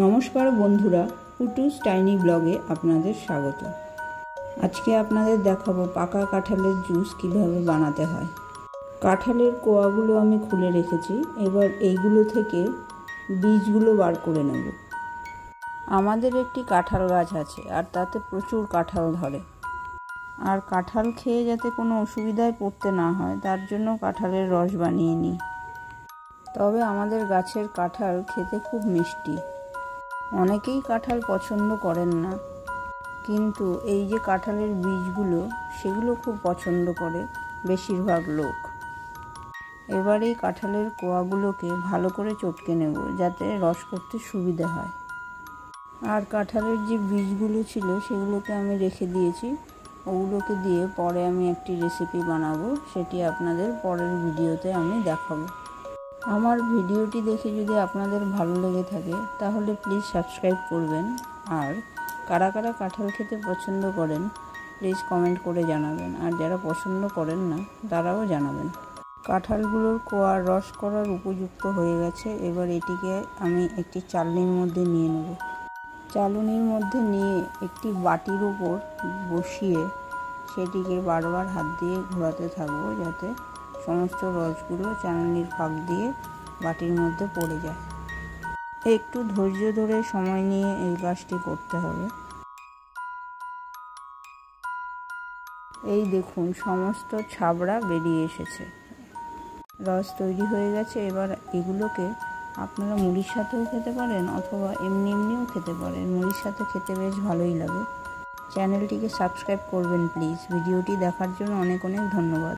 নমস্কার বন্ধুরা, পুটুস টাইনি ব্লগে আপনাদের স্বাগত। আজকে আপনাদের দেখাবো পাকা কাঁঠালের জুস কিভাবে বানাতে হয়। কাঁঠালের কোয়াগুলো আমি খুলে রেখেছি, এবার এইগুলো থেকে বীজগুলো বার করে নেব। আমাদের একটি কাঁঠাল গাছ আছে, আর তাতে প্রচুর কাঁঠাল ধরে। আর কাঁঠাল খেয়ে যাতে কোনো অসুবিধায় পড়তে না হয়, তার জন্য কাঁঠালের রস বানিয়ে নিই। তবে আমাদের গাছের কাঁঠাল খেতে খুব মিষ্টি। অনেকেই কাঁঠাল পছন্দ করেন না, কিন্তু এই যে কাঁঠালের বীজগুলো, সেগুলো খুব পছন্দ করে বেশিরভাগ লোক। এবার এই কাঁঠালের কোয়াগুলোকে ভালো করে চটকে নেব, যাতে রস করতে সুবিধা হয়। আর কাঁঠালের যে বীজগুলো ছিল সেগুলোকে আমি রেখে দিয়েছি। ওগুলোকে দিয়ে পরে আমি একটি রেসিপি বানাবো, সেটি আপনাদের পরের ভিডিওতে আমি দেখাবো। আমার ভিডিওটি দেখে যদি আপনাদের ভালো লেগে থাকে তাহলে প্লিজ সাবস্ক্রাইব করবেন। আর কারা কারা কাঁঠাল খেতে পছন্দ করেন প্লিজ কমেন্ট করে জানাবেন, আর যারা পছন্দ করেন না তারাও জানাবেন। কাঁঠালগুলোর কোয়ার রস করার উপযুক্ত হয়ে গেছে। এবার এটিকে আমি একটি চালনির মধ্যে নিয়ে নেব। চালনির মধ্যে নিয়ে একটি বাটির উপর বসিয়ে সেটিকে বারবার হাত দিয়ে ঘোরাতে থাকবো, যাতে সমস্ত রসগুলো চালনির ফাঁক দিয়ে বাটির মধ্যে পড়ে যায়। একটু ধৈর্য ধরে সময় নিয়ে এই কাজটি করতে হবে। এই দেখুন, সমস্ত ছাবড়া বেরিয়ে এসেছে, রস তৈরি হয়ে গেছে। এবার এগুলোকে আপনারা মুড়ির সাথেও খেতে পারেন, অথবা এমনিও খেতে পারেন। মুড়ির সাথে খেতে বেশ ভালোই লাগে। চ্যানেলটিকে সাবস্ক্রাইব করবেন প্লিজ। ভিডিওটি দেখার জন্য অনেক অনেক ধন্যবাদ।